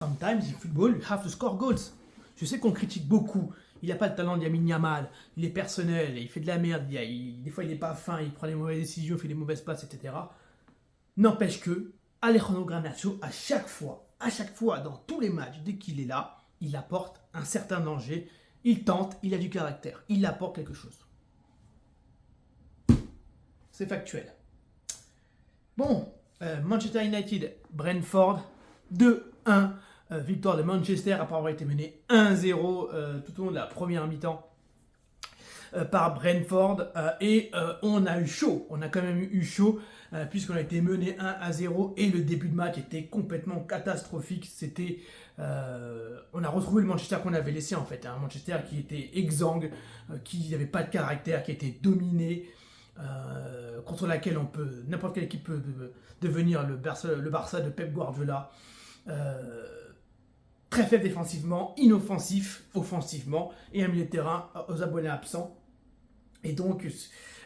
Sometimes in football, you have to score goals. Je sais qu'on critique beaucoup. Il n'a pas le talent de Lamine Yamal, il est personnel, il fait de la merde, des fois il n'est pas fin, il prend des mauvaises décisions, il fait des mauvaises passes, etc. N'empêche que Alejandro Garnacho, à chaque fois, dans tous les matchs, dès qu'il est là, il apporte un certain danger, il tente, il a du caractère, il apporte quelque chose. C'est factuel. Bon, Manchester United, Brentford, 2-1. Victoire de Manchester après avoir été mené 1-0 tout au long de la première mi-temps par Brentford. Et on a eu chaud, on a quand même eu chaud puisqu'on a été mené 1-0 et le début de match était complètement catastrophique. C'était, on a retrouvé le Manchester qu'on avait laissé en fait, un Manchester qui était exsangue, qui n'avait pas de caractère, qui était dominé. Contre laquelle n'importe quelle équipe peut devenir le Barça de Pep Guardiola. Très faible défensivement, inoffensif offensivement, et un milieu de terrain aux abonnés absents. Et donc,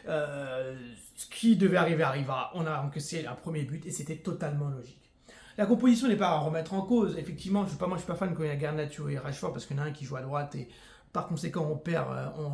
ce qui devait arriver arriva. On a encaissé un premier but et c'était totalement logique. La composition n'est pas à remettre en cause. Effectivement, je suis pas fan quand il y a Garnacho et Rashford parce qu'il y en a un qui joue à droite et par conséquent on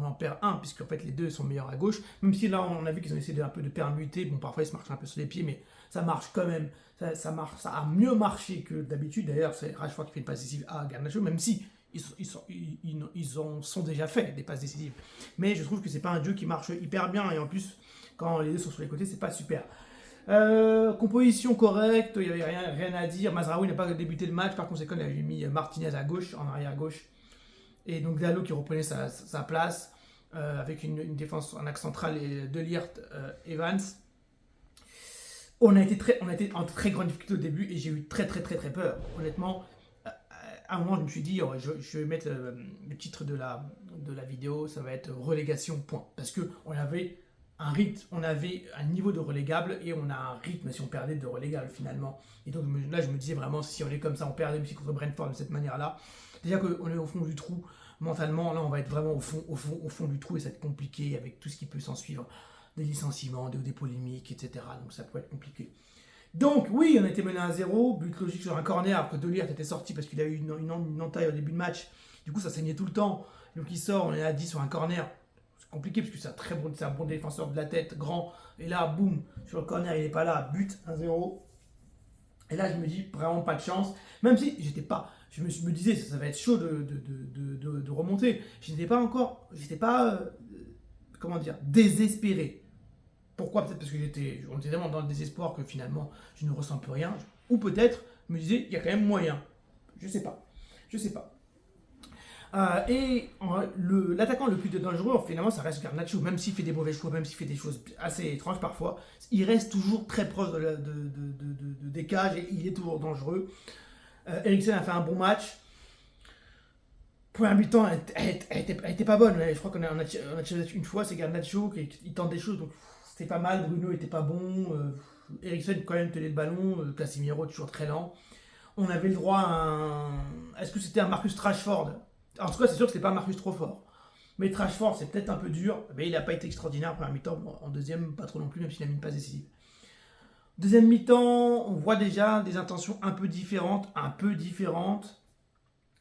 en perd un puisqu'en fait les deux sont meilleurs à gauche. Même si là on a vu qu'ils ont essayé un peu de permuter. Bon, parfois ils se marchent un peu sur les pieds, mais ça marche quand même. Ça marche, ça a mieux marché que d'habitude. D'ailleurs, c'est Rashford qui fait une passe décisive à Garnacho, même si ils en sont déjà fait des passes décisives. Mais je trouve que c'est pas un jeu qui marche hyper bien et en plus quand les deux sont sur les côtés, c'est pas super. Composition correcte, il n'y avait rien à dire. Mazraoui n'a pas débuté le match, par conséquent il a mis Martinez à gauche, en arrière gauche. Et donc Dalot qui reprenait sa place avec une défense en axe central et De Ligt, Evans. On a été en très grande difficulté au début et j'ai eu très peur. Honnêtement, à un moment je me suis dit je vais mettre le titre de la vidéo, ça va être relégation point. Parce qu'on avait un rythme, on avait un niveau de relégable et on a un rythme si on perdait de relégable finalement. Et donc là je me disais vraiment si on est comme ça, on perdait aussi contre Brentford de cette manière-là. Déjà qu'on est au fond du trou, mentalement, là on va être vraiment au fond du trou et ça va être compliqué avec tout ce qui peut s'en suivre, des licenciements, des polémiques, etc. Donc ça peut être compliqué. Donc oui, on a été mené à 0, but logique sur un corner après que De Ligt était sorti parce qu'il a eu une entaille au début de match. Du coup ça saignait tout le temps. Donc il sort, on est à 10 sur un corner. C'est compliqué parce que c'est un bon défenseur de la tête, grand. Et là, boum, sur le corner, il n'est pas là, but 1-0. Et là, je me dis, vraiment pas de chance. Même si je me disais, ça va être chaud de remonter. J'étais pas désespéré. Pourquoi? Peut-être parce que on était tellement dans le désespoir que finalement, je ne ressens plus rien. Ou peut-être, je me disais, il y a quand même moyen. Je sais pas. L'attaquant le plus dangereux, finalement, ça reste Garnacho. Même s'il fait des mauvais choix, même s'il fait des choses assez étranges parfois, il reste toujours très proche des cages et il est toujours dangereux. Eriksen a fait un bon match. Première mi-temps, elle était pas bonne. Je crois qu'on a tiré une fois, c'est Garnacho qui tente des choses, donc c'était pas mal. Bruno était pas bon. Eriksen quand même tenait le ballon. Casemiro toujours très lent. On avait le droit à un... Est-ce que c'était un Marcus Rashford? En tout cas, c'est sûr que c'était pas Marcus trop fort. Mais Rashford, c'est peut-être un peu dur. Mais il n'a pas été extraordinaire en première mi-temps. En deuxième, pas trop non plus, même s'il a mis une passe décisive. Deuxième mi-temps, on voit déjà des intentions un peu différentes.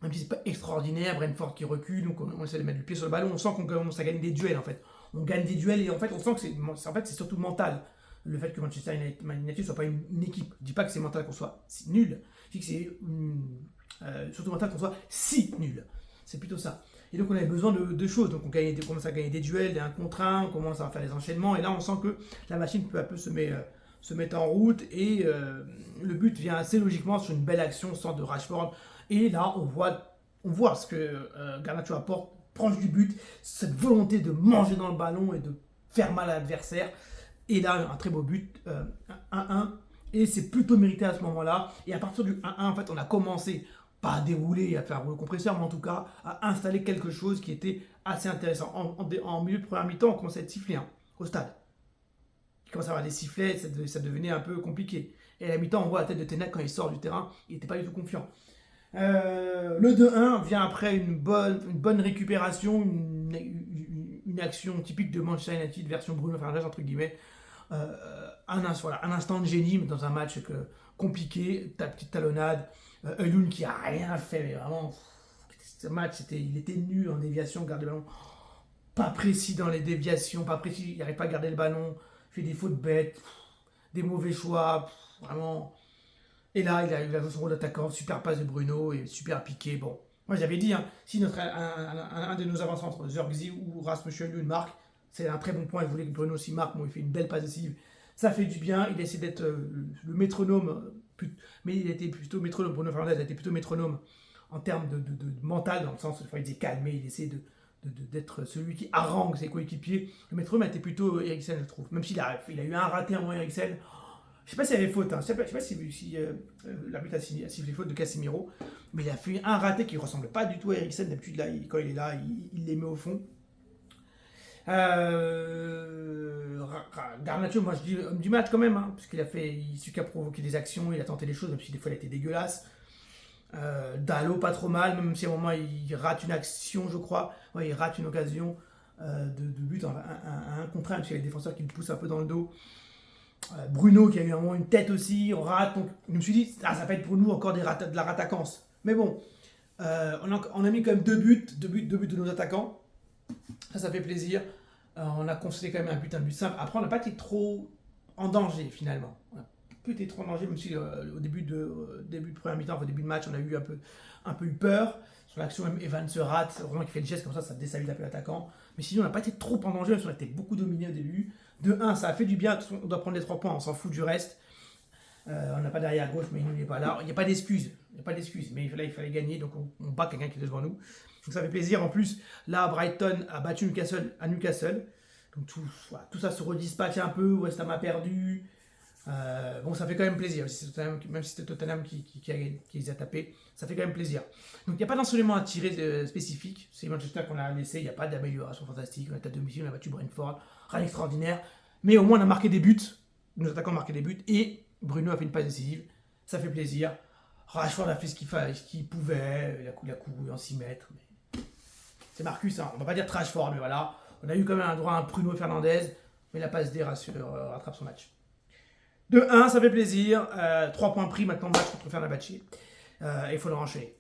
Même si c'est pas extraordinaire, Brentford qui recule, donc on essaie de mettre le pied sur le ballon. On sent qu'on commence à gagner des duels en fait. On gagne des duels et en fait on sent que c'est surtout mental. Le fait que Manchester United ne soit pas une équipe. Je dis pas que c'est mental qu'on soit nul. Je dis que c'est surtout mental qu'on soit si nul. C'est plutôt ça. Et donc on avait besoin de choses. Donc on commence à gagner des duels, des 1 contre 1, on commence à faire des enchaînements. Et là on sent que la machine peu à peu se met en route. Et le but vient assez logiquement sur une belle action, centre de Rashford. Et là on voit ce que Garnacho apporte, proche du but, cette volonté de manger dans le ballon et de faire mal à l'adversaire. Et là un très beau but, 1-1. Et c'est plutôt mérité à ce moment-là. Et à partir du 1-1, en fait, on a commencé, pas à dérouler, à faire rouler le compresseur, mais en tout cas, à installer quelque chose qui était assez intéressant. En milieu de première mi-temps, on commençait à être sifflé au stade. Il commençait à avoir des sifflets, ça devenait un peu compliqué. Et à la mi-temps, on voit la tête de Tenac quand il sort du terrain, il n'était pas du tout confiant. Le 2-1 vient après une bonne récupération, une action typique de Manchester United version Bruno Fernandes, entre guillemets. Un instant de génie dans un match que compliqué, ta petite talonnade. Euloun qui a rien fait, mais vraiment, ce match, il était nul en déviation, garde le ballon. Pas précis dans les déviations, pas précis, il n'arrive pas à garder le ballon, fait des fautes bêtes, des mauvais choix, vraiment. Et là, il a son rôle d'attaquant, super passe de Bruno et super piqué. Bon, moi j'avais dit, hein, si un de nos avant-centres, Zirkzee ou Rasmus Højlund marque, c'est un très bon point. Je voulais que Bruno aussi marque. Bon, il fait une belle passe décisive. Ça fait du bien. Il essaie d'être le métronome, mais il était plutôt métronome. Bruno Fernandes a été plutôt métronome en termes de mental, dans le sens où il était calmé, il essaie d'être celui qui harangue ses coéquipiers. Le métronome a été plutôt Eriksen, je trouve. Même s'il a eu un raté à moins Eriksen. Je sais pas s'il y avait faute, hein. Je sais pas si l'arbitre a sifflé faute de Casemiro, mais il a fait un raté qui ressemble pas du tout à Eriksen. D'habitude, là, quand il est là, il les met au fond. Garnacho, moi je dis homme du match quand même, hein, parce qu'il a su qu'à provoquer des actions, il a tenté des choses, même si des fois il a été dégueulasse. Dalot, pas trop mal, même si à un moment il rate une action, je crois. Ouais, il rate une occasion de but, un contre un, parce qu'il y a les défenseurs qui le poussent un peu dans le dos. Bruno qui a eu un moment une tête aussi, on rate. Donc je me suis dit, ça va être pour nous encore de la rattaquance. Mais bon, on a mis quand même deux buts de nos attaquants. Ça fait plaisir. On a concédé quand même un but simple. Après, on n'a pas été trop en danger finalement. On n'a pas été trop en danger, même si au début de première mi-temps, au début de match, on a eu un peu eu peur. Sur l'action, même Evans se rate, vraiment qui fait le geste comme ça déstabilise un peu l'attaquant. Mais sinon, on n'a pas été trop en danger, même si on a été beaucoup dominé au début. De 1, ça a fait du bien, on doit prendre les 3 points, on s'en fout du reste. On n'a pas derrière gauche, mais il n'est pas là. Il n'y a pas d'excuse, mais il fallait gagner, donc on bat quelqu'un qui est devant nous. Donc ça fait plaisir. En plus, là, Brighton a battu Newcastle à Newcastle. Donc tout ça se redispatche un peu. West Ham a perdu. Bon, ça fait quand même plaisir. Même si c'était Tottenham qui les a tapés, ça fait quand même plaisir. Donc il n'y a pas d'enseignement à tirer spécifique. C'est Manchester qu'on a laissé. Il n'y a pas d'amélioration fantastique. On a à domicile, on a battu Brentford. Rien d'extraordinaire. Mais au moins, on a marqué des buts. Nos attaquants ont marqué des buts. Et Bruno a fait une passe décisive. Ça fait plaisir. Rashford a fait ce qu'il pouvait. Il a couru en 6 mètres. Mais... c'est Marcus, hein. On ne va pas dire Trashford, mais voilà. On a eu quand même un droit à un Bruno Fernandes. Mais la passe D rattrape son match. De 1, ça fait plaisir. 3 points pris maintenant, match contre Fenerbahçe. Il faut le enchaîner.